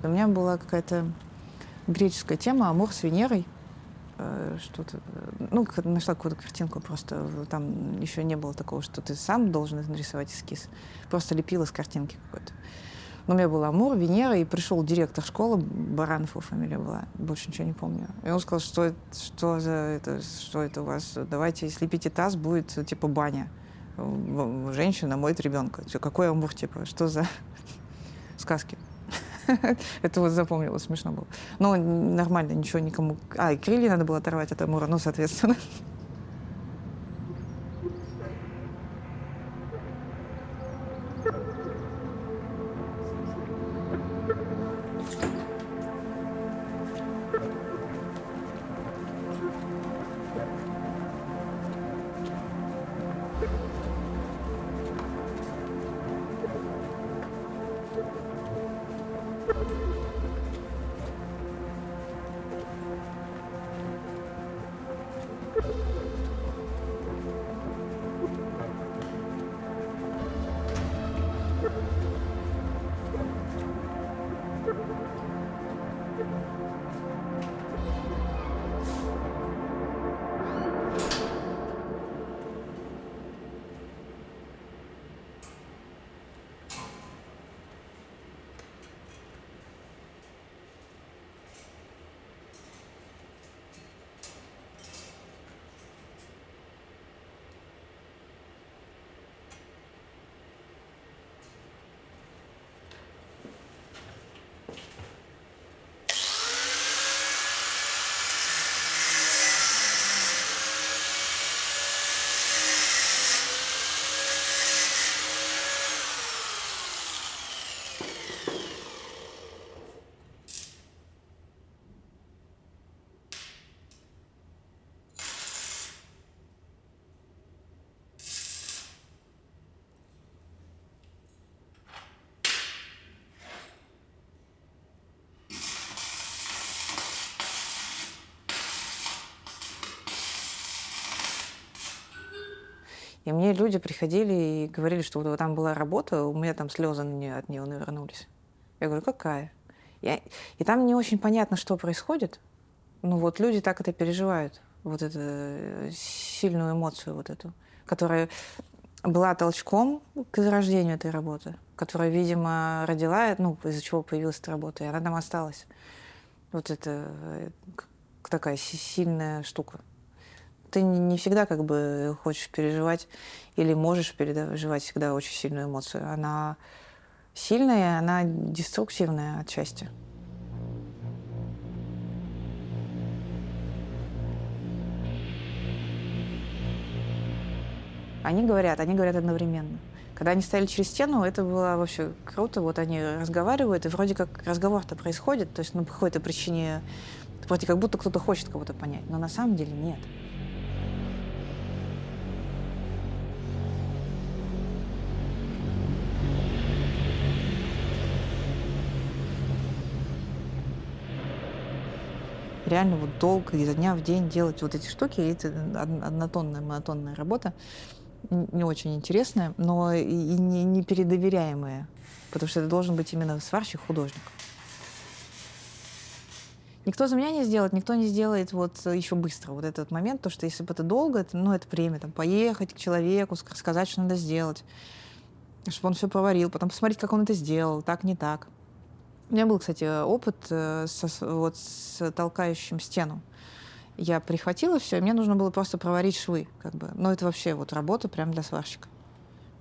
У меня была какая-то греческая тема «Амур с Венерой». Что-то, ну, нашла какую-то картинку, просто там еще не было такого, что ты сам должен нарисовать эскиз. Просто лепила с картинки какой-то. Но у меня был Амур, Венера, и пришел директор школы, Баранов его фамилия была, больше ничего не помню. И он сказал, что это у вас, давайте слепите таз, будет типа баня. Женщина моет ребенка. Какой Амур, типа, что за сказки? Это вот запомнилось, смешно было. Но нормально, ничего никому... и крылья надо было оторвать от Амура, ну, соответственно. И мне люди приходили и говорили, что вот там была работа, у меня там слезы от нее навернулись. Я говорю, какая? И там не очень понятно, что происходит. Ну вот люди так это переживают, вот эту сильную эмоцию вот эту, которая была толчком к зарождению этой работы, которая, видимо, родила, ну, из-за чего появилась эта работа, и она там осталась. Вот это такая сильная штука. Ты не всегда как бы хочешь переживать или можешь переживать всегда очень сильную эмоцию. Она сильная, она деструктивная отчасти. Они говорят одновременно. Когда они стояли через стену, это было вообще круто. Вот они разговаривают, и вроде как разговор-то происходит, то есть по какой-то причине, вроде как будто кто-то хочет кого-то понять, но на самом деле нет. Реально вот долго, изо дня в день делать вот эти штуки, и это однотонная, монотонная работа, не очень интересная, но и не передоверяемая, потому что это должен быть именно сварщик-художник. Никто за меня не сделает, никто не сделает вот еще быстро вот этот момент, то, что если бы это долго, это, ну, это время, там, поехать к человеку, сказать, что надо сделать, чтобы он все проварил, потом посмотреть, как он это сделал, так, не так. У меня был, кстати, опыт с толкающим стену. Я прихватила все, и мне нужно было просто проварить швы, как бы. Но это вообще вот работа прям для сварщика.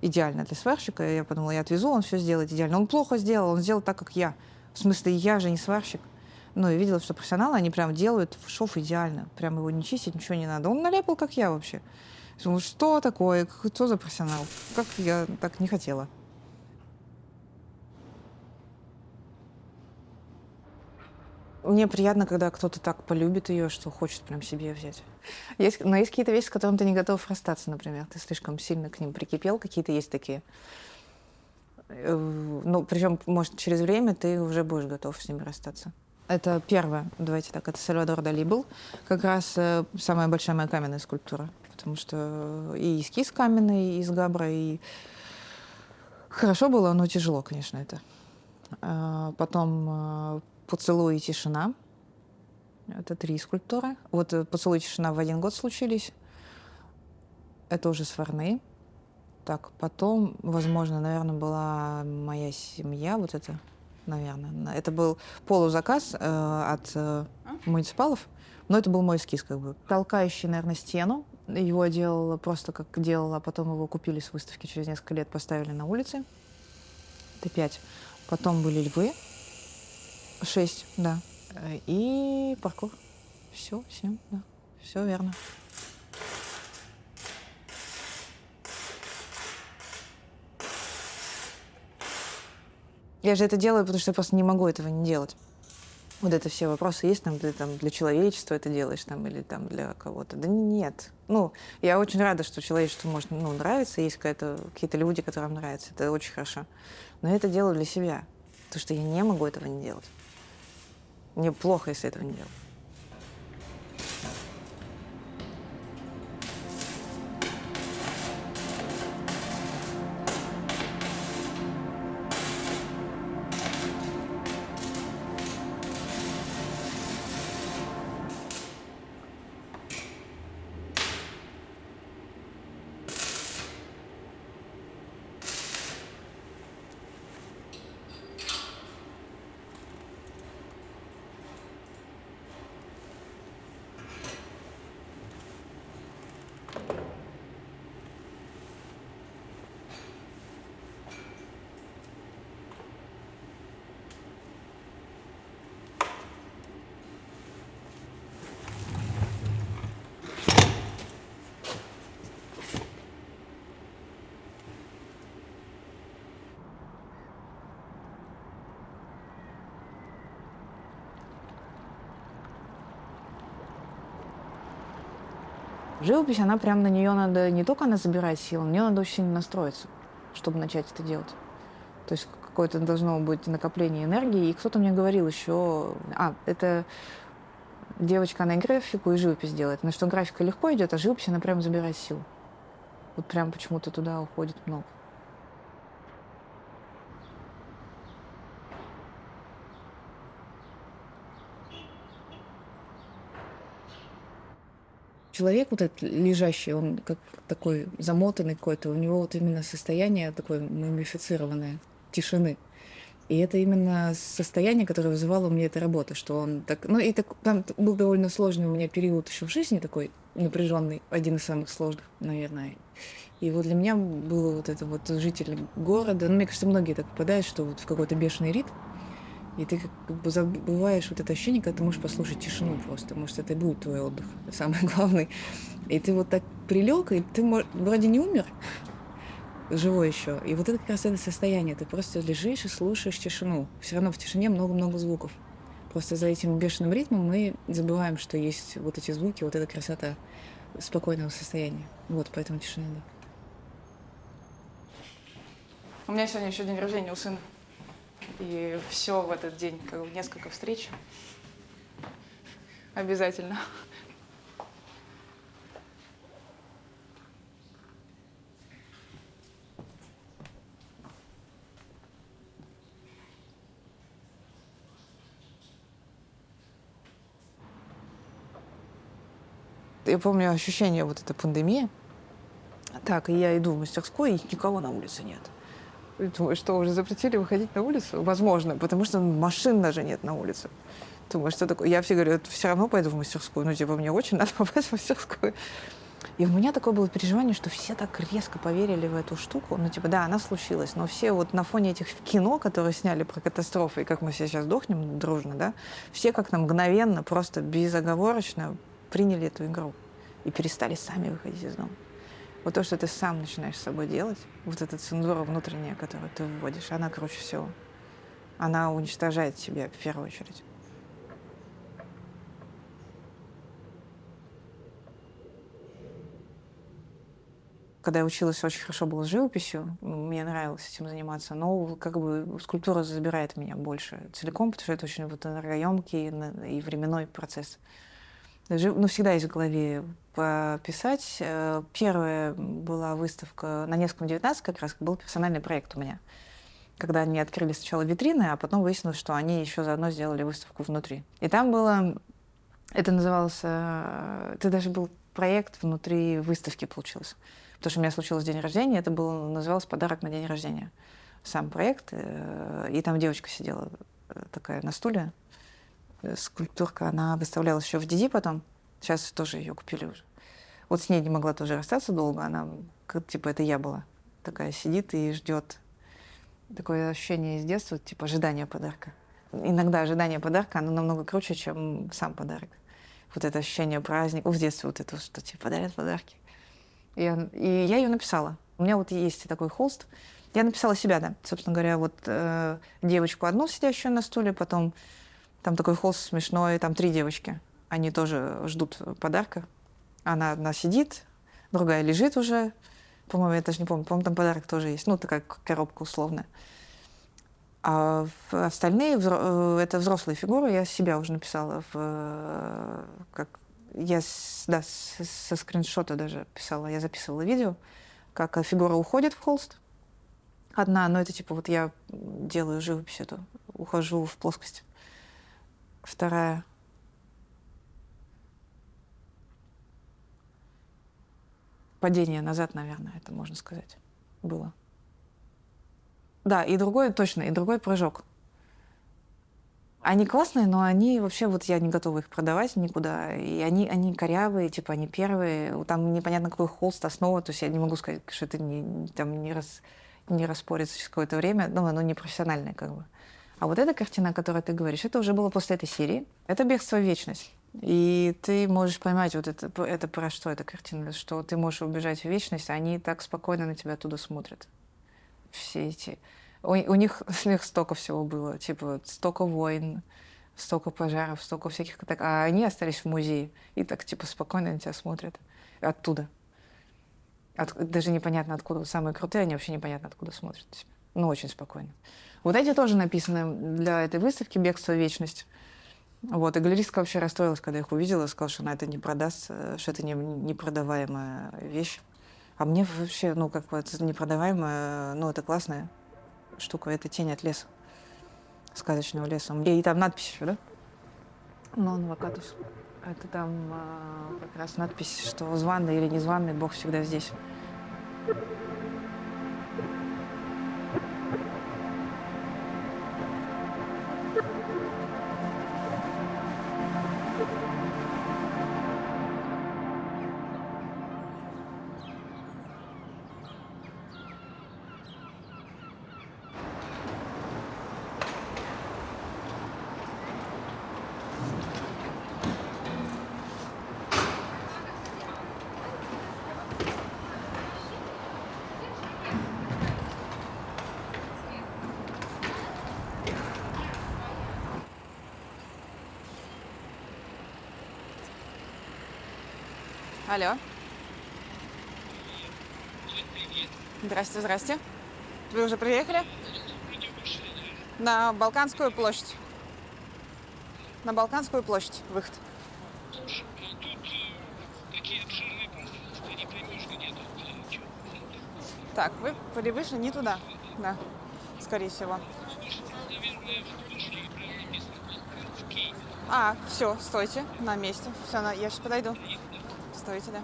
Идеально для сварщика. Я подумала, я отвезу, он все сделает идеально. Он плохо сделал, он сделал так, как я. В смысле, я же не сварщик. Ну, и видела, что профессионалы, они прям делают шов идеально. Прям его не чистить, ничего не надо. Он наляпал, как я вообще. Думаю, что такое? Кто за профессионал? Как я так не хотела. Мне приятно, когда кто-то так полюбит ее, что хочет прям себе взять. Но есть какие-то вещи, с которыми ты не готов расстаться, например. Ты слишком сильно к ним прикипел, какие-то есть такие. Ну, причем, может, через время ты уже будешь готов с ними расстаться. Это первое, давайте так, это Сальвадор Дали был. Как раз самая большая моя каменная скульптура. Потому что и эскиз каменный из Габра, и хорошо было, но тяжело, конечно, это. Потом «Поцелуй и тишина». Это 3 скульптуры. Вот «Поцелуй и тишина» в 1 год случились. Это уже с Варны. Так, потом, возможно, наверное, была «Моя семья». Вот это, наверное. Это был полузаказ от муниципалов, но это был мой эскиз, как бы. Толкающий, наверное, стену. Его делала просто как делала, а потом его купили с выставки через несколько лет, поставили на улице. Это 5. Потом были львы. 6, да. И паркур. Все, 7, да. Все верно. Я же это делаю, потому что я просто не могу этого не делать. Вот это все вопросы есть, там, для человечества это делаешь, там, или там для кого-то. Да нет. Ну, я очень рада, что человечеству может, ну, нравиться, есть какие-то люди, которым нравится. Это очень хорошо. Но я это делаю для себя, потому что я не могу этого не делать. Мне плохо, если этого не делать. Живопись, она прям на нее надо, не только она забирает силу, на нее надо очень сильно настроиться, чтобы начать это делать. То есть какое-то должно быть накопление энергии. И кто-то мне говорил еще, это девочка, она и графику, и живопись делает. На что графика легко идет, а живопись, она прям забирает силу. Вот прям почему-то туда уходит много. Человек вот этот лежащий, он как такой замотанный какой-то, у него вот именно состояние такое мумифицированное, тишины. И это именно состояние, которое вызывало у меня эта работа, что он так... Ну, и так, там был довольно сложный у меня период еще в жизни такой напряженный, один из самых сложных, наверное. И вот для меня было вот это вот житель города, ну, мне кажется, многие так попадают, что вот в какой-то бешеный ритм, и ты как бы забываешь вот это ощущение, когда ты можешь послушать тишину просто. Может, это и будет твой отдых, самый главный. И ты вот так прилег, и ты вроде не умер, живой еще. И вот это как раз это состояние. Ты просто лежишь и слушаешь тишину. Все равно в тишине много-много звуков. Просто за этим бешеным ритмом мы забываем, что есть вот эти звуки, вот эта красота спокойного состояния. Вот, поэтому тишина, да. У меня сегодня еще день рождения у сына. И все в этот день, как бы несколько встреч. Обязательно. Я помню ощущение вот этой пандемии. Так, и я иду в мастерскую, и никого на улице нет. И думаю, что уже запретили выходить на улицу? Возможно, потому что машин даже нет на улице. Думаю, что такое? Я все говорю, все равно пойду в мастерскую. Ну, типа, мне очень надо попасть в мастерскую. И у меня такое было переживание, что все так резко поверили в эту штуку. Ну, типа, да, она случилась, но все вот на фоне этих кино, которые сняли про катастрофы, и как мы все сейчас дохнем дружно, да, все как-то мгновенно, просто безоговорочно приняли эту игру и перестали сами выходить из дома. Вот то, что ты сам начинаешь с собой делать, вот эта цензура внутренняя, которую ты вводишь, она круче всего. Она уничтожает тебя в первую очередь. когда я училась, очень хорошо было с живописью, мне нравилось этим заниматься, но как бы скульптура забирает меня больше целиком, потому что это очень вот энергоемкий и временной процесс. Ну, всегда есть в голове пописать. Первая была выставка на Невском 19, как раз был персональный проект у меня. Когда они открыли сначала витрины, а потом выяснилось, что они еще заодно сделали выставку внутри. И там было, это называлось, это даже был проект внутри выставки получился. Потому что у меня случилось день рождения, это было, называлось «Подарок на день рождения». Сам проект, и там девочка сидела такая на стуле, скульптурка, она выставлялась еще в Диди потом. Сейчас тоже ее купили уже. Вот с ней не могла тоже расстаться долго. Она, как, типа, это я была. Такая сидит и ждет. Такое ощущение из детства, типа, ожидания подарка. Иногда ожидание подарка, оно намного круче, чем сам подарок. Вот это ощущение праздника. В детстве вот это, что тебе подарят подарки. И я ее написала. У меня вот есть такой холст. Я написала себя, да. Собственно говоря, вот девочку одну, сидящую на стуле, потом там такой холст смешной, там 3 девочки. Они тоже ждут подарка. Она одна сидит, другая лежит уже. По-моему, я даже не помню. По-моему, там подарок тоже есть. Ну, такая коробка условная. А остальные это взрослые фигуры. Я себя уже написала как я со скриншота даже писала. Я записывала видео, как фигура уходит в холст. Одна, но это типа вот я делаю живопись эту, ухожу в плоскость. Вторая. Падение назад, наверное, это можно сказать, было. Да, и другой, точно, и другой прыжок. Они классные, но они вообще, вот я не готова их продавать никуда. И они корявые, типа, они первые. Там непонятно, какой холст, основа. То есть я не могу сказать, что это не распорится через какое-то время. Ну, оно не профессиональное, как бы. А вот эта картина, о которой ты говоришь, это уже было после этой серии. Это «Бегство в вечность». И ты можешь поймать, вот это про что эта картина, что ты можешь убежать в вечность, а они так спокойно на тебя оттуда смотрят. Все эти... У них столько всего было, типа столько войн, столько пожаров, столько всяких... А они остались в музее и так, типа, спокойно на тебя смотрят оттуда. Даже непонятно откуда. Самые крутые, они вообще непонятно откуда смотрят на тебя. Ну, очень спокойно. Вот эти тоже написаны для этой выставки «Бегство в вечность». Вот, и галеристка вообще расстроилась, когда их увидела, сказала, что она это не продаст, что это непродаваемая вещь. А мне вообще, ну, как бы, это непродаваемая, ну, это классная штука, это «Тень от леса», сказочного леса. И там надпись еще, да? «Non vacatus». Это там как раз надпись, что званый или незваный, Бог всегда здесь. Алло. Здрасте, здрасте. Вы уже приехали? На Балканскую площадь. На Балканскую площадь выход. Слушай, тут такие обширные пространства, не поймешь, где тут что. Так, вы вышли не туда. Да, скорее всего. Наверное, вышли и правильное место. В Киеве. А, все, стойте на месте. Все, я сейчас подойду. Стойте, да.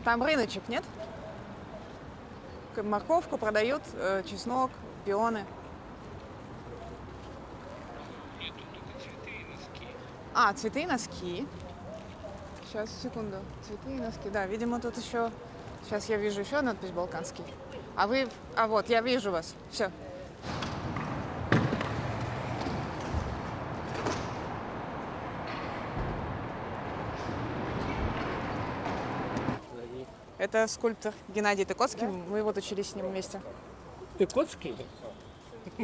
Там рыночек, нет? Морковку продают, чеснок, пионы. Нет, тут только цветы и носки. А, цветы и носки. Сейчас, секунду. Цветы и носки. Да, видимо, тут еще... Сейчас я вижу еще надпись «Балканский». А вы... А вот, я вижу вас. Все. Это скульптор Геннадий Тыкоцкий. Мы вот учились с ним вместе. Тыкоцкий?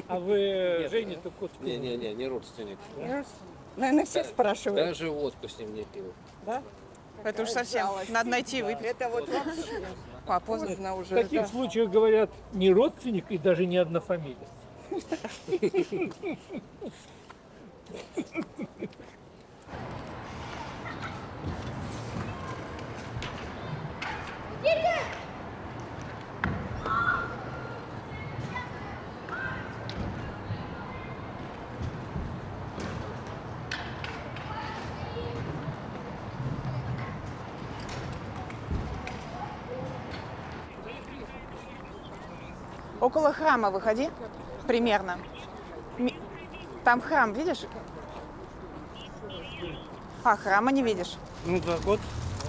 А вы Женя Тыкоцкий? Не родственник. Наверное, все спрашивают. Даже водку с ним не пил. Да? Это уж совсем. Надо найти и выпить. Это вот поздно В уже. таких случаях говорят не родственник и даже не однофамилец. Около храма выходи, примерно. Там храм, видишь? А, храма не видишь. Ну, за год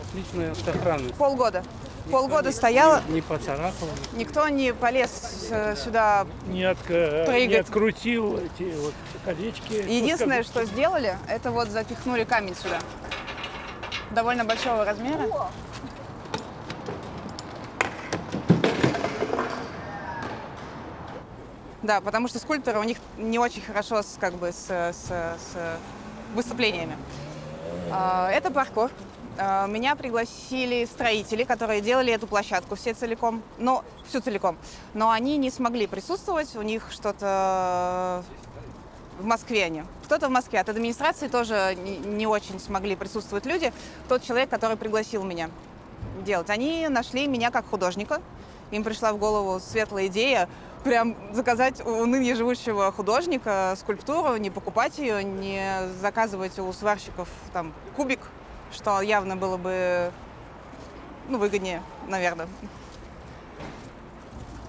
отличная сохранность. Полгода. Полгода стояла, Не поцарапала. никто не полез сюда. Не открутил эти вот колечки. Единственное, что сделали, это вот запихнули камень сюда. Довольно большого размера. Да, потому что скульпторы у них не очень хорошо с выступлениями. Это паркур. Меня пригласили строители, которые делали эту площадку всю целиком. Но они не смогли присутствовать, у них что-то в Москве они. Кто-то в Москве. От администрации тоже не очень смогли присутствовать люди. Тот человек, который пригласил меня делать. Они нашли меня как художника. Им пришла в голову светлая идея прям заказать у ныне живущего художника скульптуру, не покупать ее, не заказывать у сварщиков там кубик, что явно было бы выгоднее, наверное.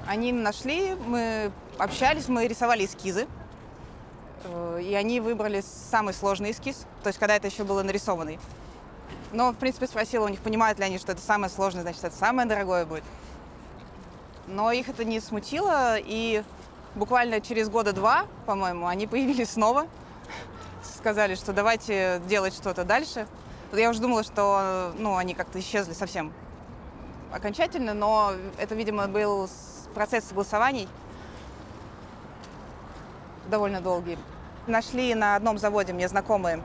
Они нашли, мы общались, мы рисовали эскизы, и они выбрали самый сложный эскиз, то есть когда это еще было нарисованный. Но, в принципе, спросила у них, понимают ли они, что это самое сложное, значит, это самое дорогое будет. Но их это не смутило, и буквально через года два, по-моему, они появились снова. Сказали, что давайте делать что-то дальше. Я уже думала, что они как-то исчезли совсем окончательно, но это, видимо, был процесс согласований довольно долгий. Нашли на одном заводе, мне знакомые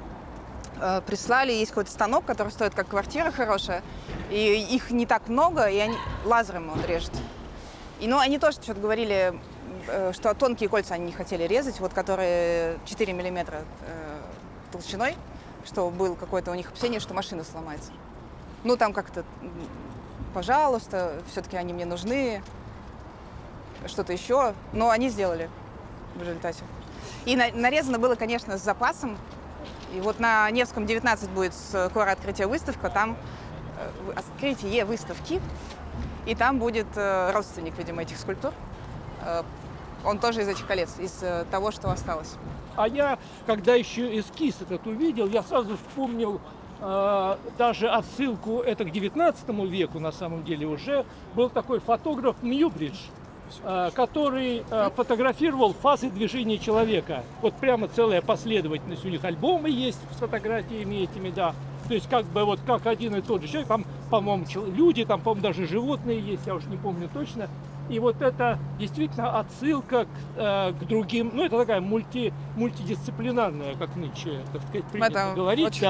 прислали, есть какой-то станок, который стоит как квартира хорошая, и их не так много, и они лазером он режет. Они тоже что-то говорили, что тонкие кольца они не хотели резать, вот которые 4 миллиметра толщиной, что было какое-то у них опасение, что машина сломается. Там как-то, пожалуйста, все-таки они мне нужны, что-то еще. Но они сделали в результате. И нарезано было, конечно, с запасом. И вот на Невском 19 будет скоро открытие выставка, там открытие выставки. И там будет родственник, видимо, этих скульптур. Он тоже из этих колец, из того, что осталось. А я, когда еще эскиз этот увидел, я сразу вспомнил даже отсылку это к 19 веку, на самом деле уже. Был такой фотограф Мьюбридж, который фотографировал фазы движения человека. Вот прямо целая последовательность. У них альбомы есть с фотографиями этими, да. То есть как один и тот же человек, там, по-моему, люди, там, по-моему, даже животные есть, я уж не помню точно. И вот это действительно отсылка к другим, это такая мультидисциплинарная, как нынче, так сказать, принято говорить,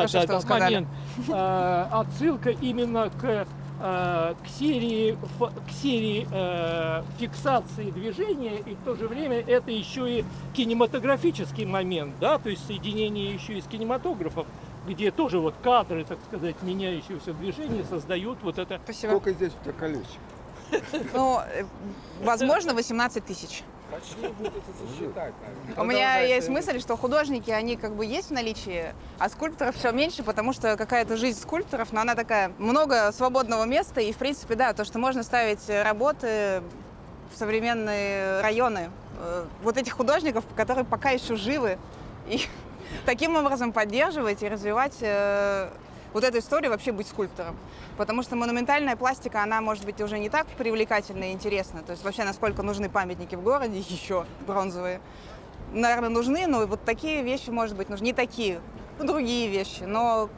момент. Отсылка именно к серии фиксации движения, и в то же время это еще и кинематографический момент, да, то есть соединение еще и с кинематографом, где тоже вот кадры, так сказать, меняющегося движения создают вот это. Спасибо. Сколько здесь у тебя колечек? Возможно, 18 тысяч. Начни будет это сосчитать, наверное. У меня есть мысль, что художники, они как бы есть в наличии, а скульпторов все меньше, потому что какая-то жизнь скульпторов, но она такая, много свободного места, и, в принципе, да, то, что можно ставить работы в современные районы вот этих художников, которые пока еще живы, и таким образом поддерживать и развивать вот эту историю, вообще быть скульптором. Потому что монументальная пластика, она может быть уже не так привлекательна и интересна. То есть вообще, насколько нужны памятники в городе еще бронзовые. Наверное, нужны, но вот такие вещи, может быть, нужны. Не такие, другие вещи. Но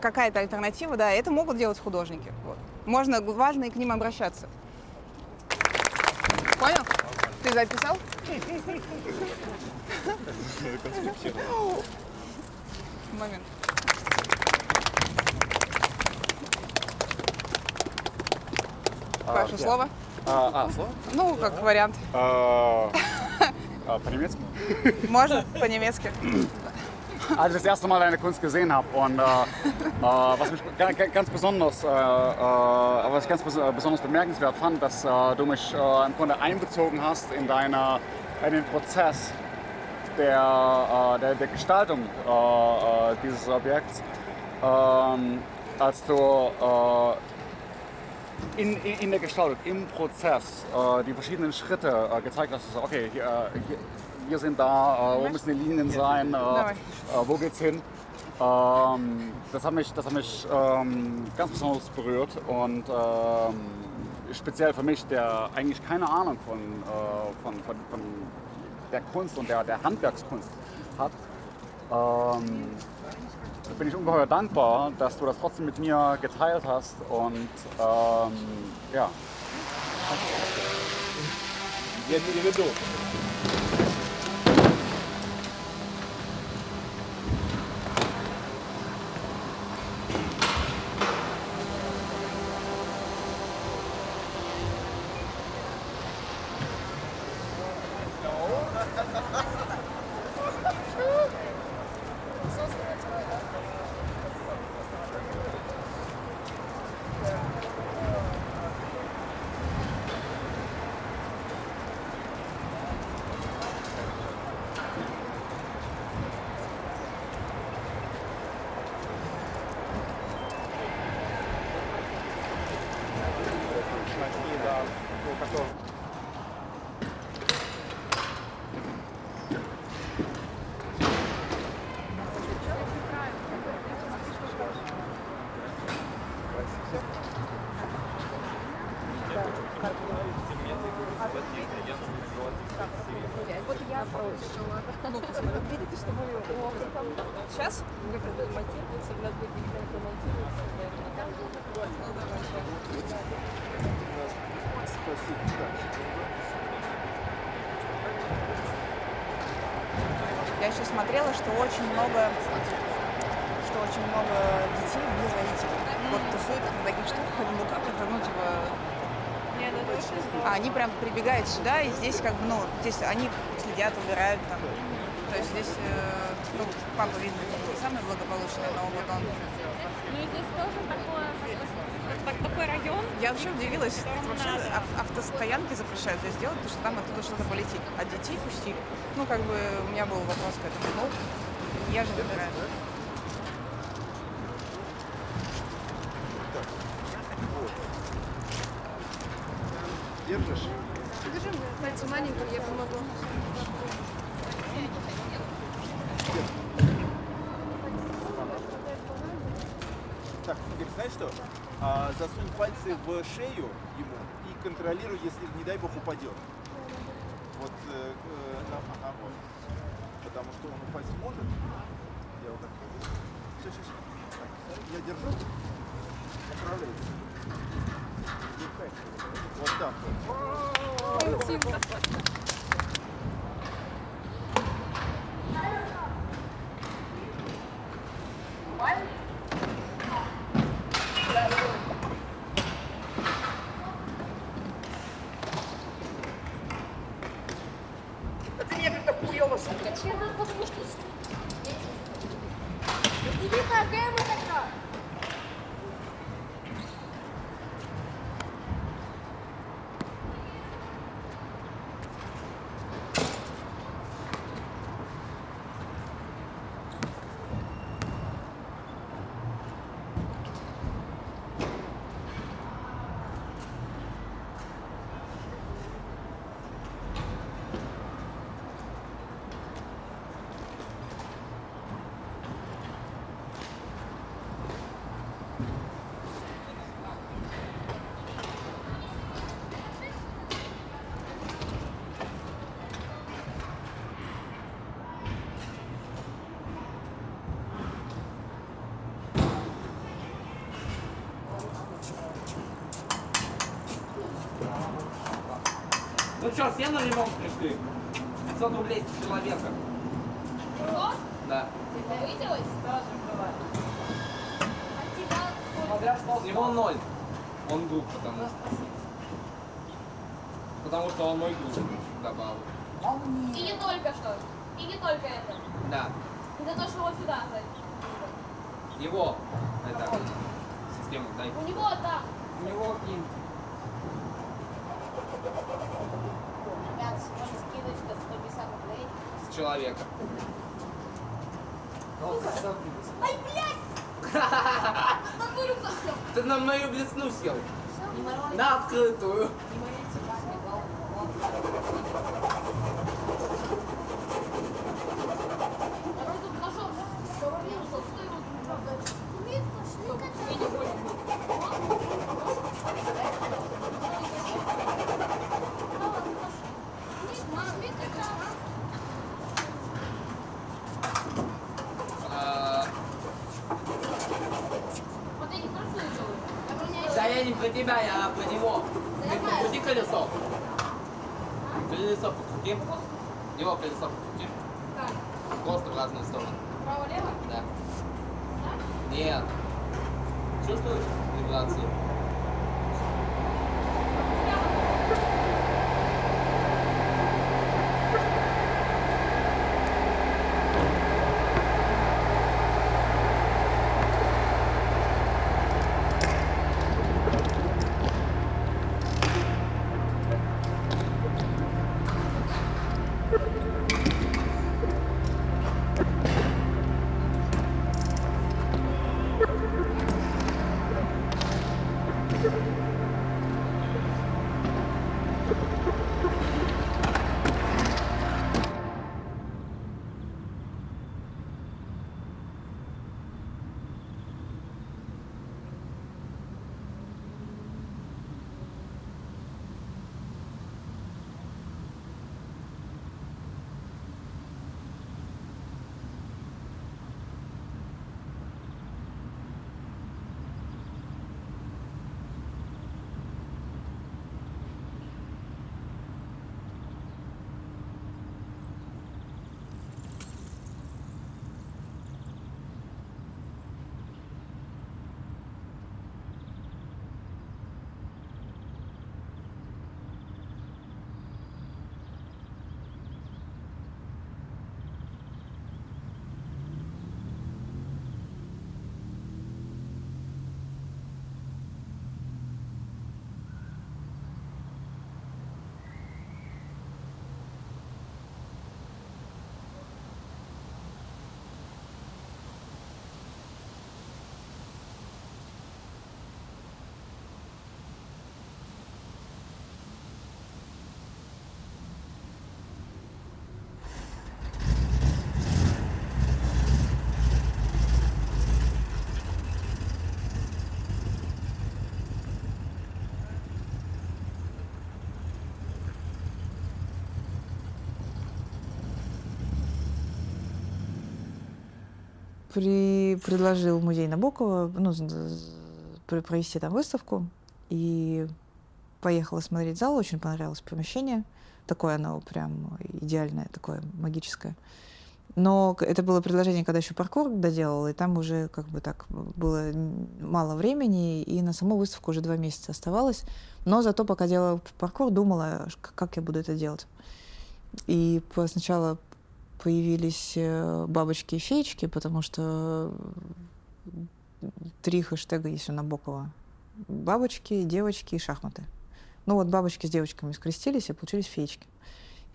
какая-то альтернатива, да, это могут делать художники. Вот. Можно, важно и к ним обращаться. Понял? Ты записал? Момент. Ваше слово? Слово? Ну, как вариант. По-немецки? Можно по-немецки. Als ich das erste Mal deine Kunst gesehen habe und was mich ganz besonders, was ich ganz besonders bemerkenswert fand, dass du mich im Grunde einbezogen hast in den Prozess der Gestaltung dieses Objekts, als du in der Gestaltung, im Prozess, die verschiedenen Schritte gezeigt hast, so, okay, hier sind da, wo müssen die Linien sein, wo geht's hin. Das hat mich ganz besonders berührt und speziell für mich, der eigentlich keine Ahnung von der Kunst und der Handwerkskunst hat, bin ich ungeheuer dankbar, dass du das trotzdem mit mir geteilt hast und ja. Я переведу. Сейчас? Я еще смотрела, что очень много детей без родителей. Вот тусуют на таких штуках, я думаю, как это, ну, типа... Нет, это очень здорово. А они прям прибегают сюда, и здесь как бы, ну, здесь они следят, убирают там. То есть здесь, ну, папа, видно, не самый благополучный, но вот он... Ну и здесь тоже такой район. Я вообще удивилась, которому вообще надо. автостоянки запрещают здесь делать, потому что там оттуда что-то полетит. А детей пустили. Ну, как бы, у меня был вопрос к этому. Ну, я же выбираю. Держишь? Покажи мне пальцы маленькие, я помогу. Так, Игорь, знаешь что? Засунь пальцы в шею ему и контролируй, если, не дай бог, упадет. Вот, ага, вот. Потому что он упасть может. Я вот так. Все. Я держу. Направляйся. Вот так вот. Иди так, мы тогда. Ну что, все на ремонт пришли? 500 рублей с человека. 500? Да. Тебе увиделось? Тоже бывает. А тебя сколько? Смотря что. С него 0. Он друг, потому что он мой друг добавил. И не только что. И не только это. Да. И за то, что вот сюда зайдет. Его. Это систему, дай. У него там. У него и Ребят, можно скидочка 150 рублей. с человека. Ай, блядь! На твой рюкзак сел. Ты на мою блесну сел. Не морозь. На открытую. Не морозь, пахнет, Второй тут пошел. 100 рублей ушел. Стой, вот эти красные делают. Да я не про тебя, я про него. Ты покрути колесо. Колесо покрути. Его колесо покрути. Как? Просто в разные стороны. Право-лево? Да. Так? Нет. Чувствуешь вибрации? Предложил музей Набокова провести там выставку. И поехала смотреть зал, очень понравилось помещение. Такое оно прям идеальное, такое магическое. Но это было предложение, когда еще паркур доделала, и там уже как бы так было мало времени, и на саму выставку уже 2 месяца оставалось. Но зато пока делала паркур, думала, как я буду это делать. И сначала появились бабочки и феечки, потому что 3 хэштега есть у Набокова. Бабочки, девочки и шахматы. Ну вот бабочки с девочками скрестились, и получились феечки.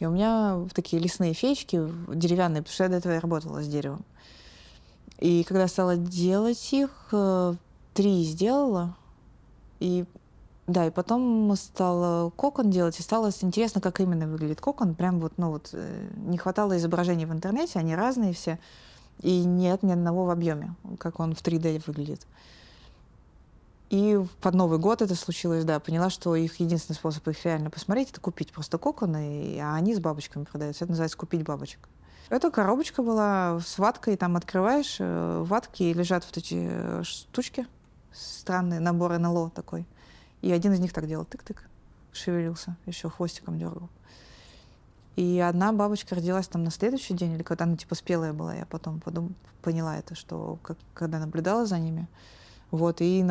И у меня такие лесные феечки, деревянные, потому что я до этого работала с деревом. И когда стала делать их, 3 сделала. И да, и потом стала кокон делать, и стало интересно, как именно выглядит кокон. Прям вот, не хватало изображений в интернете, они разные все. И нет ни одного в объеме, как он в 3D выглядит. И под Новый год это случилось, да, поняла, что их единственный способ их реально посмотреть — это купить просто коконы, а они с бабочками продаются. Это называется «купить бабочек». Это коробочка была с ваткой, там открываешь, в ватке лежат вот эти штучки, странные, набор НЛО такой. И один из них так делал, тык-тык. шевелился, еще хвостиком дергал. И одна бабочка родилась там на следующий день, или когда она типа спелая была, я потом поняла это, что когда наблюдала за ними. Вот, и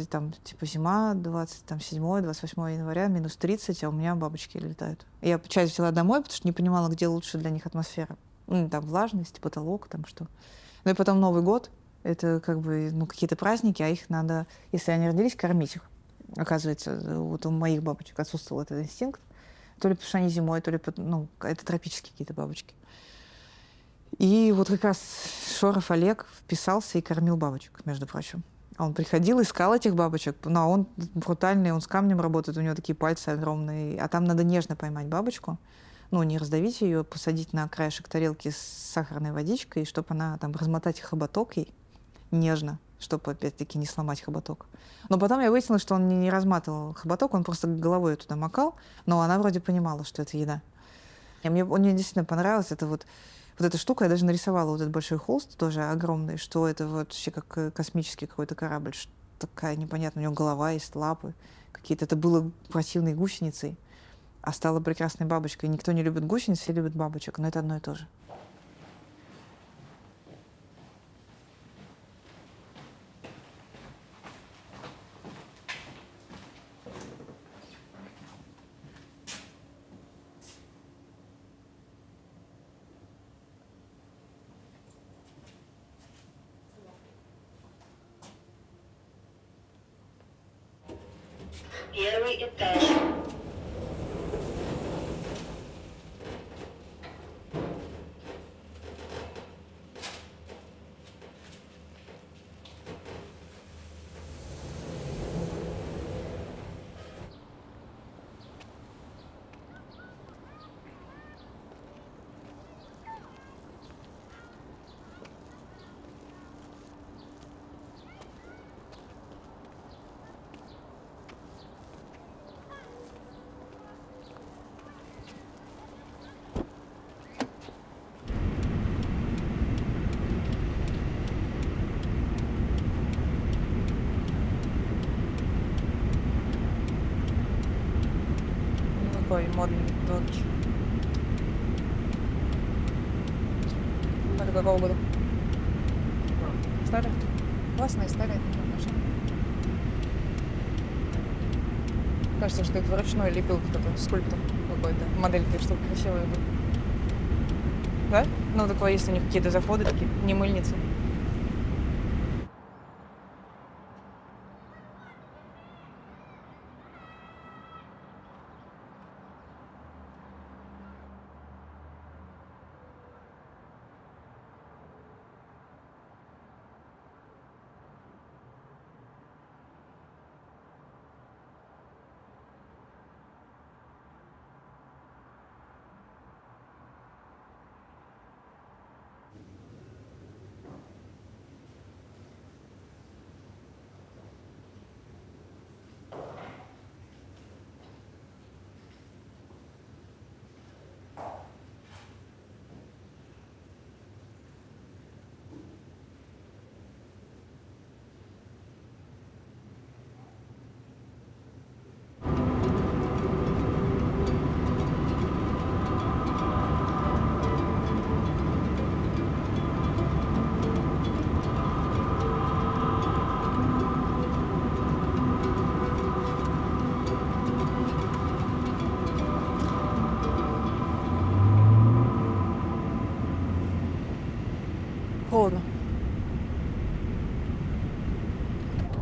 там типа зима, 27-28 января, минус 30, а у меня бабочки летают. Я часть взяла домой, потому что не понимала, где лучше для них атмосфера. Ну, там влажность, потолок, там что. Ну и потом Новый год, это как бы, ну, какие-то праздники, а их надо, если они родились, кормить их. Оказывается, вот у моих бабочек отсутствовал этот инстинкт. То ли потому что они зимой, то ли, ну, это тропические какие-то бабочки. И вот как раз Шоров Олег вписался и кормил бабочек, между прочим. Он приходил, искал этих бабочек, но он брутальный, он с камнем работает, у него такие пальцы огромные. А там надо нежно поймать бабочку, ну, не раздавить ее, посадить на краешек тарелки с сахарной водичкой, чтобы она там размотать хоботок ей нежно, чтобы опять-таки не сломать хоботок. Но потом я выяснила, что он не разматывал хоботок, он просто головой туда макал, но она вроде понимала, что это еда. И мне действительно понравилось, это вот эта штука, я даже нарисовала вот этот большой холст, тоже огромный, что это вот вообще как космический какой-то корабль, что такая непонятная, у него голова есть, лапы какие-то. Это было противной гусеницей, а стала прекрасной бабочкой. Никто не любит гусениц, все любят бабочек, но это одно и то же. Первый этаж. Такой модный додж. Это какого года? Старый? Классная старая машина. Кажется, что это вручной лепил кто-то, скульптор какой-то. Модельки, чтобы красивые были. Да? Ну, такое, есть у них какие-то заходы такие, не мыльницы. Холодно.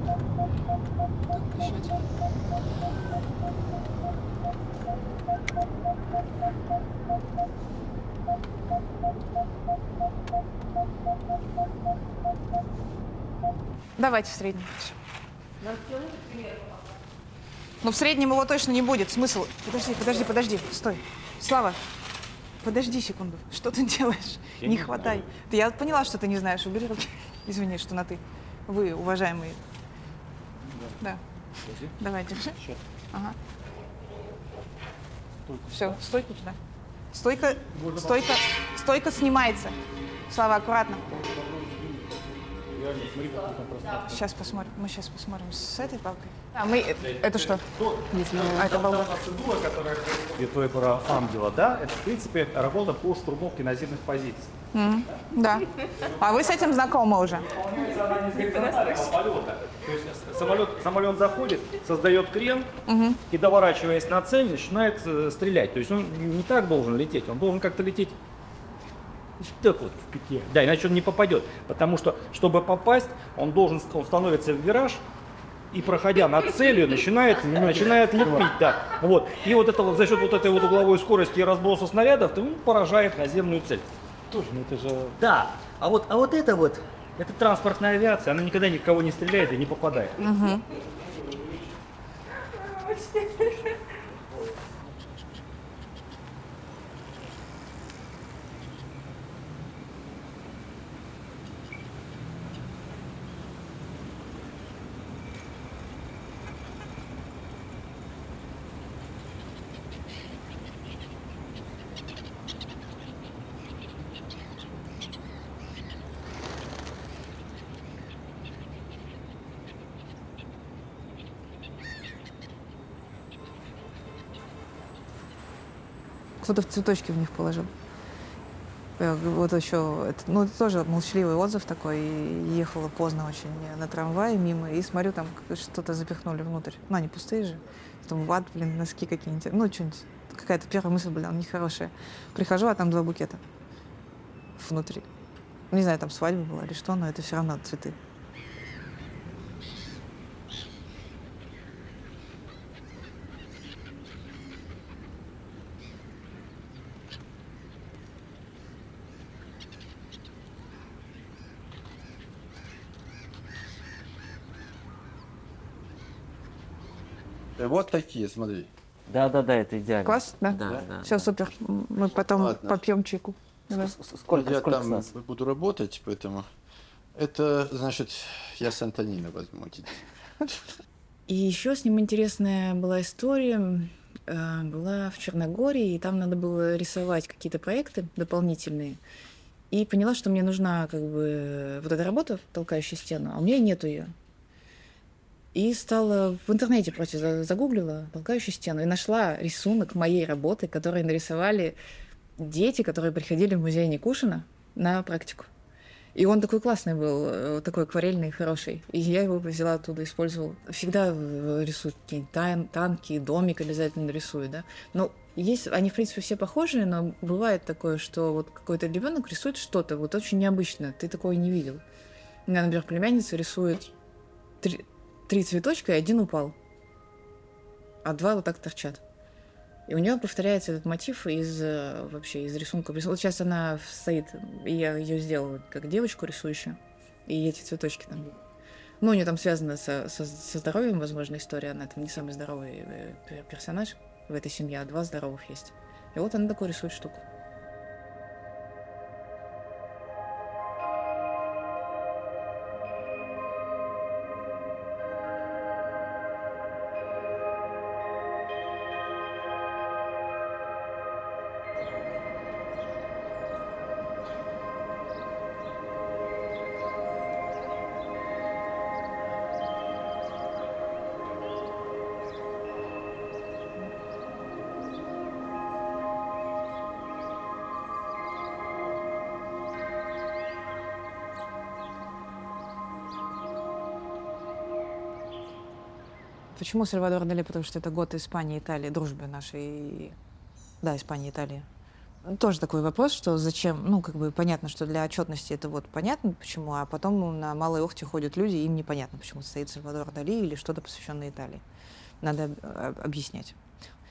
Так, дышать. Давайте в среднем. Ну, в среднем его точно не будет. Смысл? Подожди. Стой. Слава, подожди секунду. Что ты делаешь? Не хватай. Я поняла, что ты не знаешь. Убери руки. Извини, что на ты. Вы, уважаемые. Да. Давай, держи. Ага. Все, стойку туда. Стойка снимается. Слава, аккуратно. Сейчас посмотрим. Мы сейчас посмотрим с этой папкой. А, мы... Это что? А, это баллон. Процедура, которая той про ангела, да, это, в принципе, работа по штурмовке наземных позиций. Да. А вы с этим знакомы уже? Она не полета. То есть самолет заходит, создает крен и, доворачиваясь на цель, начинает стрелять. То есть он не так должен лететь, он должен как-то лететь так вот в пике. Да, иначе он не попадет. Потому что, чтобы попасть, он становится в вираж и, проходя над целью, начинает лепить. Да. Вот. И вот это, за счет вот этой вот угловой скорости и разброса снарядов он поражает наземную цель. Тоже, ну это же... Да, а вот это транспортная авиация, она никогда никого не стреляет и не попадает. Кто-то в цветочки в них положил. Вот еще, это тоже молчаливый отзыв такой. Ехала поздно очень на трамвае мимо, и смотрю, там что-то запихнули внутрь. Ну, они пустые же. Там ват, носки какие-нибудь. Ну, что-нибудь. Какая-то первая мысль была нехорошая. Прихожу, а там 2 букета внутри. Не знаю, там свадьба была или что, но это все равно цветы. Вот такие, смотри. Да, это идеально. Класс, да? Да. Все, супер. Мы потом Ладно. попьем чайку. Сколько Я с там нас? буду работать, поэтому... Это, значит, я с Антониной возьму. И еще с ним интересная была история. Была в Черногории, и там надо было рисовать какие-то проекты дополнительные. И поняла, что мне нужна как бы вот эта работа, толкающая стену, а у меня нету ее. И стала в интернете просто загуглила толкающую стену и нашла рисунок моей работы, который нарисовали дети, которые приходили в музей Никушина на практику. И он такой классный был, такой акварельный, хороший. И я его взяла оттуда, использовала. Всегда рисую какие-нибудь танки, домик обязательно рисую, да. Но есть, они, в принципе, все похожие, но бывает такое, что вот какой-то ребенок рисует что-то вот очень необычное, ты такого не видел. У меня, например, племянница рисует 3 цветочка, и 1 упал, а 2 вот так торчат. И у нее повторяется этот мотив из рисунка. Вот сейчас она стоит, и я ее сделала как девочку рисующую, и эти цветочки там. Ну, у нее там связано со здоровьем, возможно, история. Она там не самый здоровый персонаж в этой семье, а 2 здоровых есть. И вот она такую рисует штуку. Почему Сальвадор Дали? Потому что это год Испании и Италии, дружбы нашей. Да, Испании и Италии. Тоже такой вопрос, что зачем, ну, как бы понятно, что для отчетности это вот понятно почему, а потом на Малой Охте ходят люди, и им непонятно, почему стоит Сальвадор Дали или что-то посвященное Италии. Надо объяснять.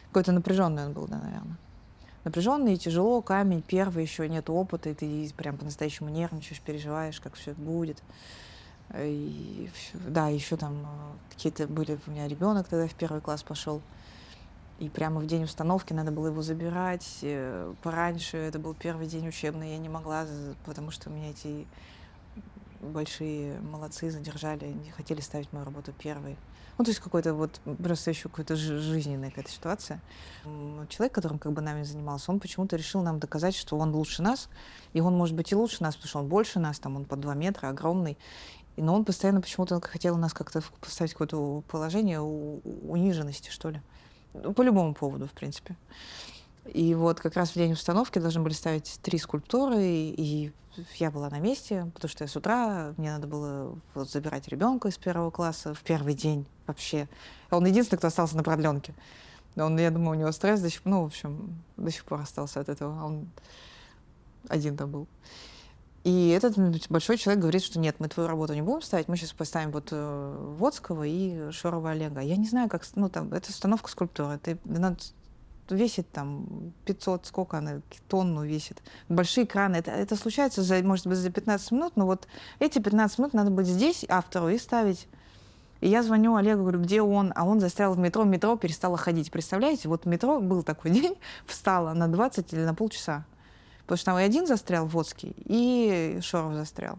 Какой-то напряженный он был, да, наверное. Напряженный, тяжело, камень, первый, еще нет опыта, и ты прям по-настоящему нервничаешь, переживаешь, как все это будет. И, да, еще там какие-то были, у меня ребенок тогда в 1 класс пошел. И прямо в день установки надо было его забирать пораньше. Это был первый день учебный, я не могла, потому что меня эти большие молодцы задержали, не хотели ставить мою работу первой. Ну, то есть какой-то вот, просто еще какая-то жизненная какая-то ситуация. Человек, которым как бы нами занимался, он почему-то решил нам доказать, что он лучше нас, и он может быть и лучше нас, потому что он больше нас, там он по 2 метра, огромный. Но он постоянно почему-то хотел нас как-то поставить в какое-то положение униженности, что ли. Ну, по любому поводу, в принципе. И вот как раз в день установки должны были ставить 3 скульптуры, и я была на месте, потому что я с утра, мне надо было вот забирать ребенка из 1 класса в первый день вообще. Он единственный, кто остался на продленке. Я думаю, у него стресс до сих пор остался от этого. Он один там был. И этот большой человек говорит, что нет, мы твою работу не будем ставить, мы сейчас поставим вот Водского и Шорова Олега. Я не знаю, как... это установка скульптуры. Она весит там 500, сколько она, тонну весит. Большие краны. Это случается, может быть, за 15 минут, но вот эти 15 минут надо быть здесь, автору, и ставить. И я звоню Олегу, говорю, где он? А он застрял в метро перестала ходить. Представляете, вот в метро был такой день, встала на 20 или на полчаса. Потому что там и один застрял, Водский, и Шоров застрял.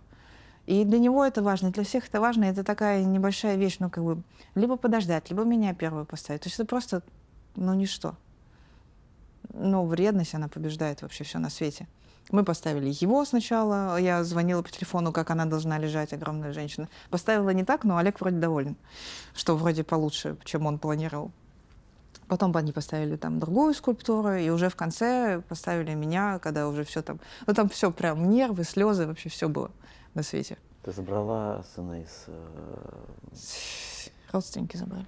И для него это важно, для всех это важно. Это такая небольшая вещь, либо подождать, либо меня первую поставить. То есть это просто, ничто. Вредность, она побеждает вообще все на свете. Мы поставили его сначала. Я звонила по телефону, как она должна лежать, огромная женщина. Поставила не так, но Олег вроде доволен, что вроде получше, чем он планировал. Потом они поставили там другую скульптуру, и уже в конце поставили меня, когда уже все там... там все прям нервы, слезы, вообще все было на свете. Ты забрала сына из... Родственники забрали.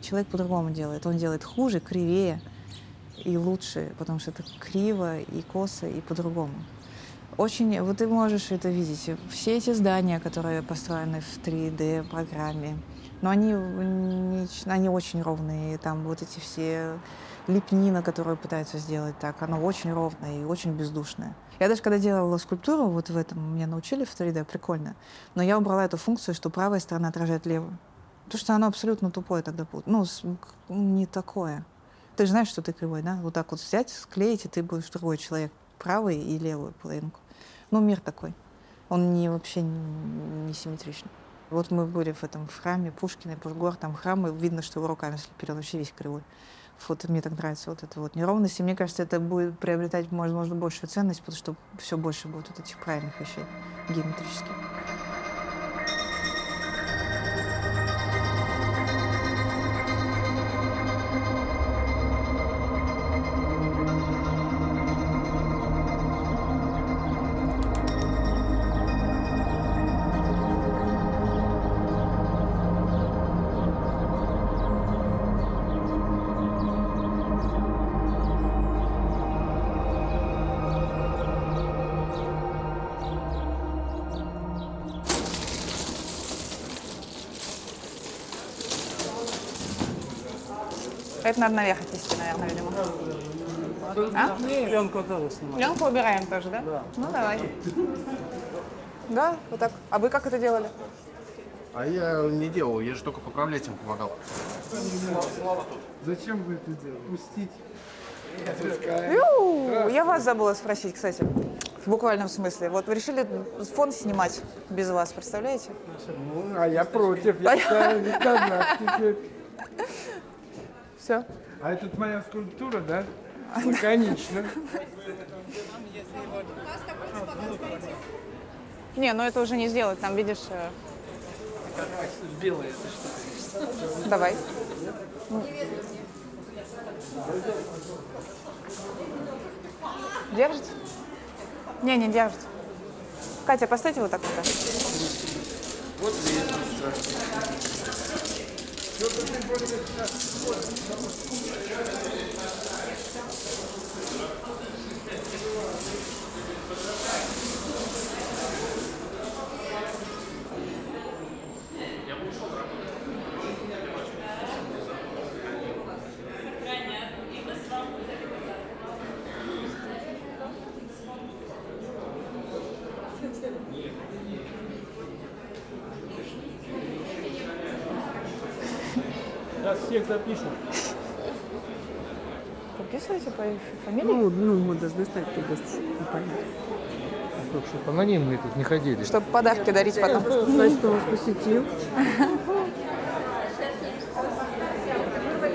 Человек по-другому делает. Он делает хуже, кривее и лучше, потому что это криво и косо и по-другому. Очень, вот ты можешь это видеть. Все эти здания, которые построены в 3D-программе, но они очень ровные. Там вот эти все лепнина, которую пытаются сделать так, она очень ровная и очень бездушная. Я даже когда делала скульптуру, вот в этом меня научили в 3D, прикольно, но я убрала эту функцию, что правая сторона отражает левую. Потому что оно абсолютно тупое тогда будет. Не такое. Ты же знаешь, что ты кривой, да? Вот так вот взять, склеить, и ты будешь другой человек. Правый и левую половинку. Мир такой. Он вообще не симметричный. Вот мы были в этом храме Пушкина, Пушгор, там храм, и видно, что его руками слепили, он вообще весь кривой. Вот мне так нравится вот эта вот неровность. И мне кажется, это будет приобретать, возможно, большую ценность, потому что все больше будет вот этих правильных вещей, геометрических. Это надо наверх отнести, наверное, видимо. Пленку тоже снимаем. Пленку убираем тоже, да? Да. Давай. Да, вот так. А вы как это делали? А я не делал, я же только поправлять им помогал. Зачем вы это делаете? Пустить. Я вас забыла спросить, кстати. В буквальном смысле. Вот вы решили фон снимать без вас, представляете? А я против. Я ставлю казак теперь. Все. А это твоя скульптура, да? Лаконично. Не, это уже не сделать. Там, видишь... Белое это что-то. Давай. Держите? Не держите. Катя, поставьте вот так вот. Вот Сейчас всех запишем. записываете по фамилии? Ну, мы должны стать туда понятно. Чтобы анонимные тут не ходили. Чтобы подарки дарить потом. Значит, кто вас посетил?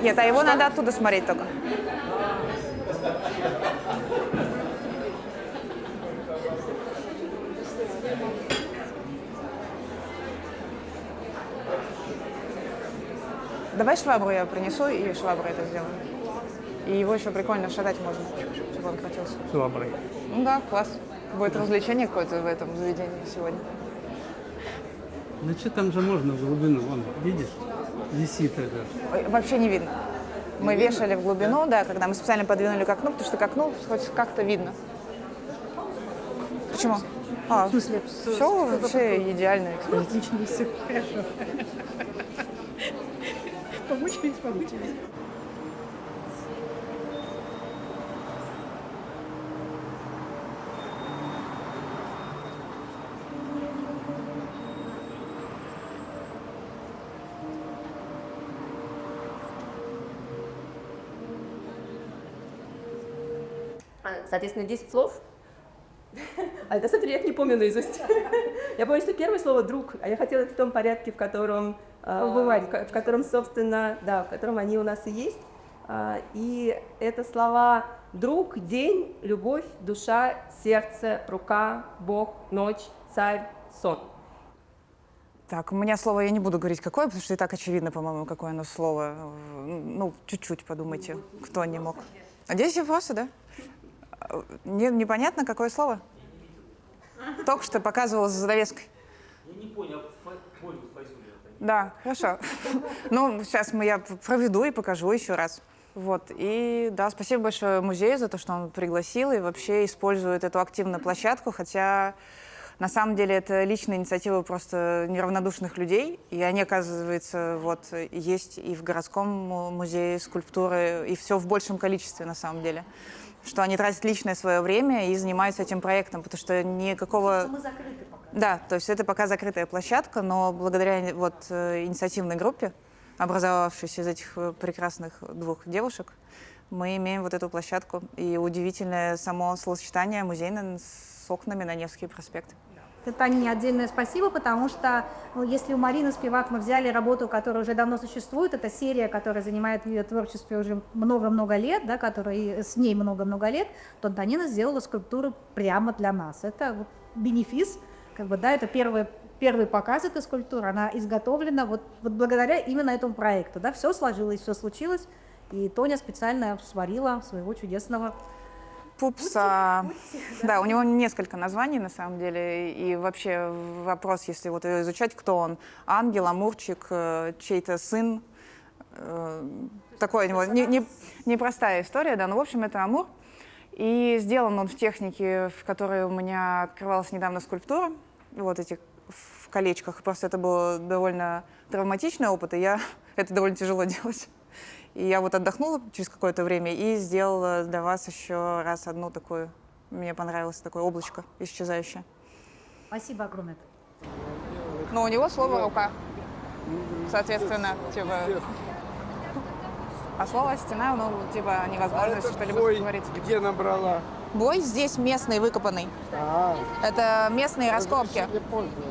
Нет, а его надо оттуда смотреть только. Давай швабру я принесу, и шваброй это сделаю. И его еще прикольно шатать можно, чтобы он катился. Шваброй. Ну да, класс. Будет развлечение какое-то в этом заведении сегодня. Ну что там же можно в глубину, вон, видишь, висит это. Ой, вообще не видно. Мы вешали в глубину, да, когда мы специально подвинули к окну, потому что к окну хоть как-то видно. Почему? В смысле, все вообще идеально. Отлично, все хорошо. Помучились. Соответственно, 10 слов. А на самом деле я их не помню наизусть. Я помню, что первое слово «друг», а я хотела в том порядке, в котором, собственно, да, в котором они у нас и есть. И это слова «друг», «день», «любовь», «душа», «сердце», «рука», «бог», «ночь», «царь», «сон». Так, у меня слово я не буду говорить какое, потому что и так очевидно, по-моему, какое оно слово. Ну, чуть-чуть подумайте, кто не мог. Надеюсь, вопросы, да? Непонятно, какое слово? Только что показывала за занавеской. Я не понял, Ольгу возьму. Да, хорошо. Ну, сейчас я проведу и покажу еще раз. Вот. И да, спасибо большое музею за то, что он пригласил и вообще использует эту активную площадку, хотя на самом деле это личная инициатива просто неравнодушных людей, и они, оказывается, вот есть и в городском музее скульптуры, и все в большем количестве на самом деле. Что они тратят личное свое время и занимаются этим проектом, потому что никакого... Мы закрыты пока. Да, то есть это пока закрытая площадка, но благодаря вот инициативной группе, образовавшейся из этих прекрасных двух девушек, мы имеем вот эту площадку. И удивительное само словосочетание музейное с окнами на Невский проспект. Танине отдельное спасибо, потому что если у Марины Спивак мы взяли работу, которая уже давно существует, это серия, которая занимает в ее творчестве уже много-много лет, да, которая с ней много-много лет, то Танина сделала скульптуру прямо для нас. Это вот бенефис, как бы, да, это первый показ этой скульптуры, она изготовлена вот благодаря именно этому проекту. Да, все сложилось, все случилось, и Тоня специально сварила своего чудесного Пупса. Да, у него несколько названий, на самом деле. И вообще вопрос, если вот изучать, кто он. Ангел, амурчик, чей-то сын. Такой у него непростая история, да. Ну, в общем, это амур. И сделан он в технике, в которой у меня открывалась недавно скульптура. Вот эти в колечках. Просто это был довольно травматичный опыт, и это довольно тяжело делать. И я вот отдохнула через какое-то время и сделала для вас еще раз одну такую, мне понравилось, такое облачко исчезающее. Спасибо огромное. Но у него слово «рука», соответственно, типа... А слово «стена», ну, типа, невозможность что-либо говорить. Где набрала? Бой здесь местный, выкопанный. Это местные раскопки.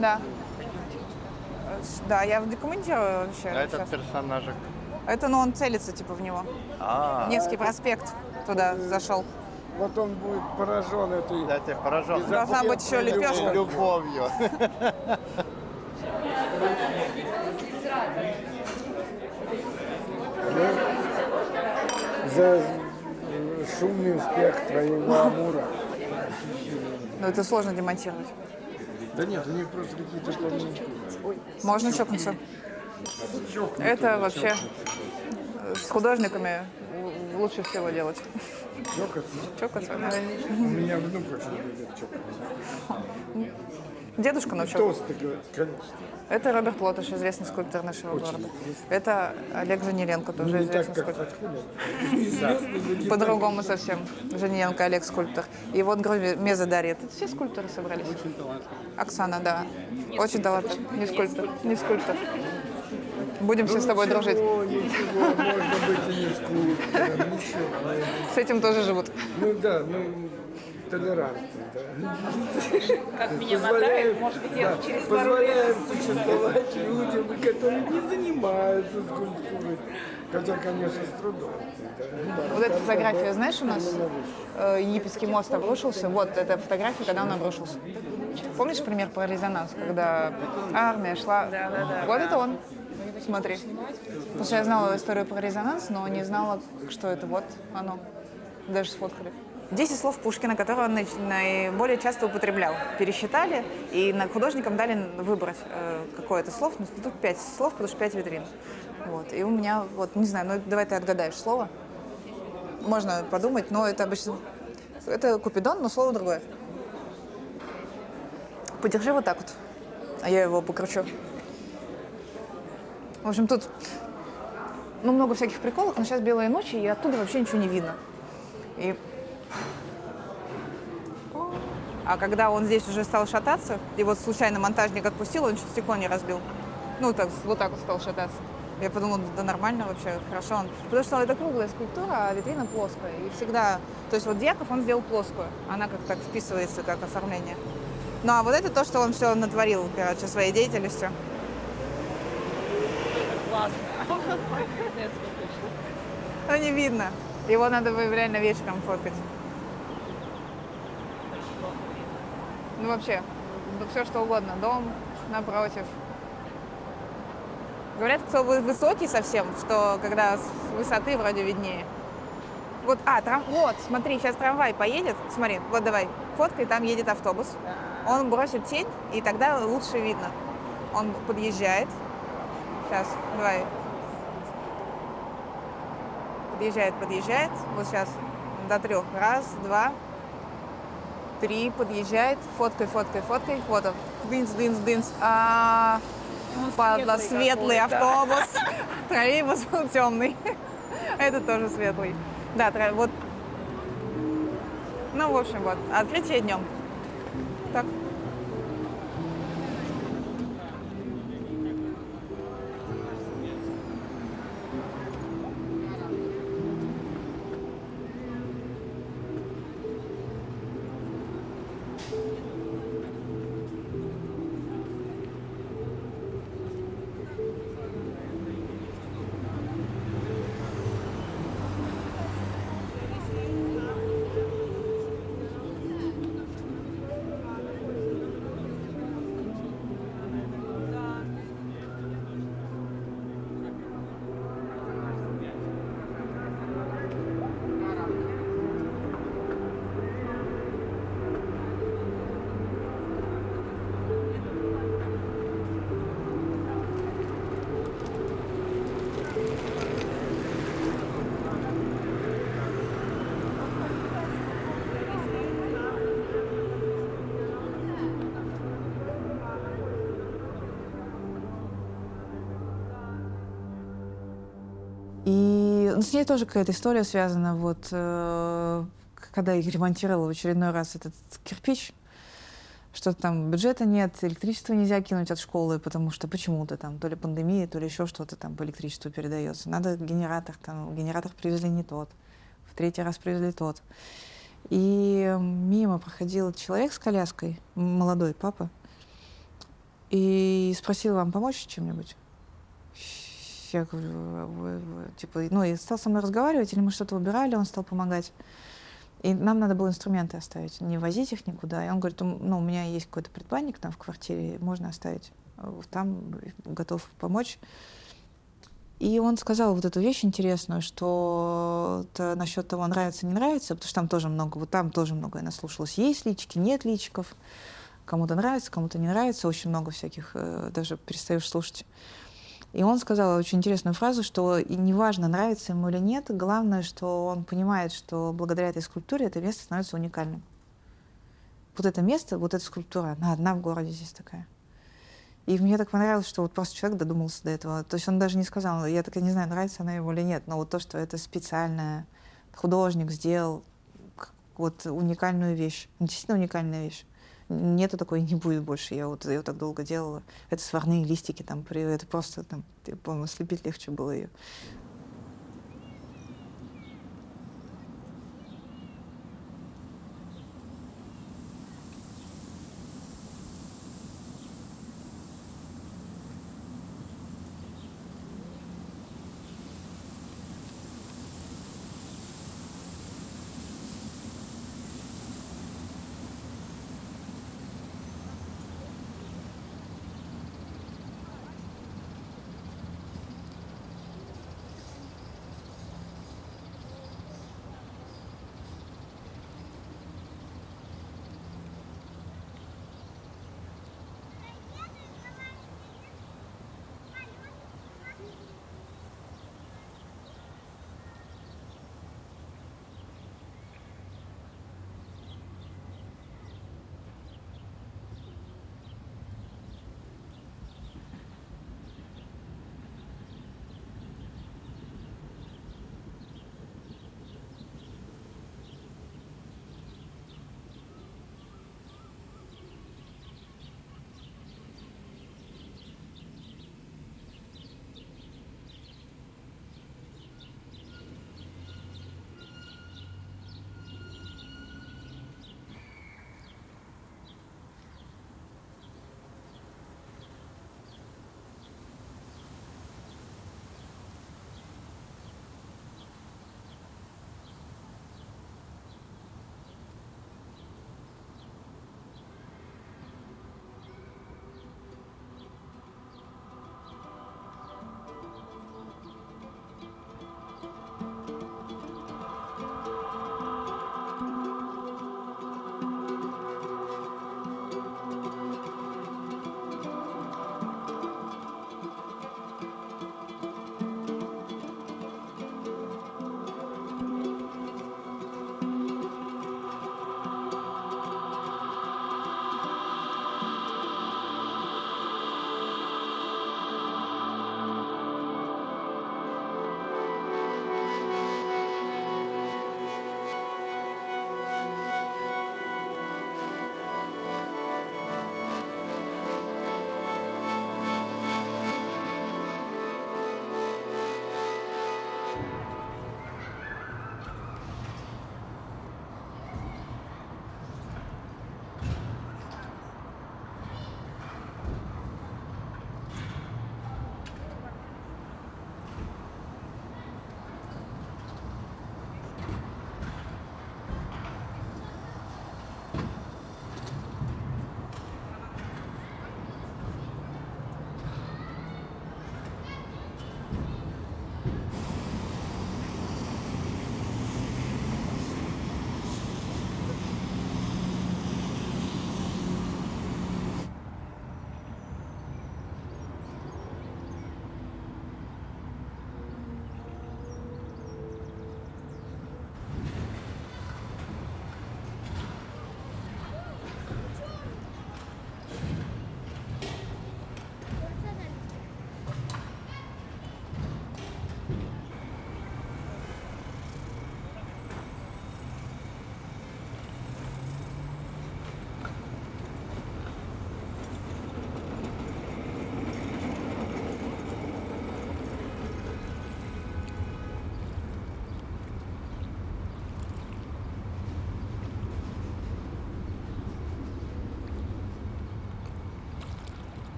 Да. Да, я документирую вообще. А этот персонажик? Это, ну, он целится, типа, в него. Невский проспект туда зашел. Вот он будет поражен этой... Да, ты поражен. Должна быть еще лепешка. Любовью. За шумный успех твоего Амура. Ну, это сложно демонтировать. Да нет, у них просто какие-то что-то... Можно чокнуться. Это вообще с художниками лучше всего делать. Чокаться? Чокаться, да. У меня внук очень любит чокаться. Дедушка научил. Толстый, конечно. Это Роберт Лотыш, известный скульптор нашего города. Это Олег Женеленко, тоже известный скульптор. По-другому совсем. Женеленко Олег скульптор. И вот Меза Дарья. Это все скульпторы собрались. Очень талантливый. Оксана, да. Очень талантливый. Не скульптор. Будем все с тобой дружить. Ничего, можно быть и не скульптором, ничего. С этим тоже живут. Ну да, толерантны, да. Как меня мотает, может быть, я через пару лет... Позволяем существовать людям, которые не занимаются скульптурой. Хотя, конечно, с трудом. Вот эта фотография, знаешь, у нас Египетский мост обрушился. Вот эта фотография, когда он обрушился. Помнишь пример про резонанс, когда армия шла? Да. Вот это он. Смотри. Потому что я знала историю про резонанс, но не знала, что это вот оно. Даже сфоткали. 10 слов Пушкина, которые он наиболее часто употреблял. Пересчитали, и художникам дали выбрать какое-то слово. Ну, тут 5 слов, потому что 5 витрин. Вот. И у меня, вот, не знаю, ну давай ты отгадаешь слово. Можно подумать, но это обычно... Это Купидон, но слово другое. Подержи вот так вот, а я его покручу. В общем, тут много всяких приколов, но сейчас белые ночи, и оттуда вообще ничего не видно. А когда он здесь уже стал шататься, и вот случайно монтажник отпустил, он чуть стекло не разбил. Ну, так, вот так вот стал шататься. Я подумала, да нормально вообще, хорошо. Потому что это круглая скульптура, а витрина плоская. И всегда... То есть вот Дьяков, он сделал плоскую. Она как так вписывается, как оформление. Ну, а вот это то, что он все натворил, короче, своей деятельностью. Классно. Ну, не видно. Его надо реально вечером фоткать. Ну, вообще, все что угодно. Дом напротив. Говорят, кто высокий совсем, что когда с высоты вроде виднее. Вот, вот, смотри, сейчас трамвай поедет. Смотри, вот давай, фоткай, там едет автобус. Он бросит тень, и тогда лучше видно. Он подъезжает. Сейчас, давай. Подъезжает. Вот сейчас до 3. 1, 2, 3. Подъезжает. Фоткай. Вот он. Дынц. Падла, светлый автобус. Троллейбус был темный. Это тоже светлый. Да, вот. Ну, в общем, вот. Открытие днем. Так. И с ней тоже какая-то история связана. Вот, когда я ремонтировала в очередной раз этот кирпич, что-то там бюджета нет, электричество нельзя кинуть от школы, потому что почему-то там то ли пандемия, то ли еще что-то там по электричеству передается. Надо генератор, там генератор привезли не тот, в 3-й раз привезли тот. И мимо проходил человек с коляской, молодой папа, и спросил: вам помочь чем-нибудь? Я говорю, типа, ну, и стал со мной разговаривать, или мы что-то убирали, он стал помогать. И нам надо было инструменты оставить, не возить их никуда. И он говорит: ну, у меня есть какой-то предбанник там в квартире, можно оставить, там готов помочь. И он сказал вот эту вещь интересную, что насчет того, нравится, не нравится, потому что там тоже много, вот там тоже много я наслушалась. Есть личики, нет личиков, кому-то нравится, кому-то не нравится, очень много всяких, даже перестаешь слушать. И он сказал очень интересную фразу, что неважно, нравится ему или нет, главное, что он понимает, что благодаря этой скульптуре это место становится уникальным. Вот это место, вот эта скульптура, она одна в городе здесь такая. И мне так понравилось, что вот просто человек додумался до этого. То есть он даже не сказал, я так и не знаю, нравится она ему или нет, но вот то, что это специальное, художник сделал вот уникальную вещь, действительно уникальная вещь. Нету такой, не будет больше. Я вот ее так долго делала. Это сварные листики, там, это просто, там, я помню, слепить легче было ее.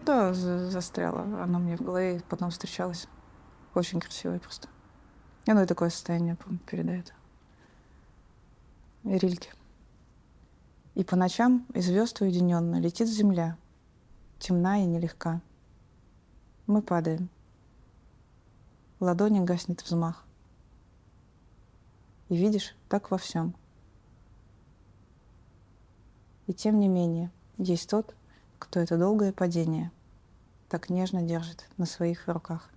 Да, застряла. Она мне в голове потом встречалась. Очень красивая просто. И оно и такое состояние, по-моему, передает. И Рильке. И по ночам и звезд уединенно летит земля, темна и нелегка. Мы падаем. В ладони гаснет взмах. И видишь, так во всем. И тем не менее, есть тот, кто это долгое падение так нежно держит на своих руках.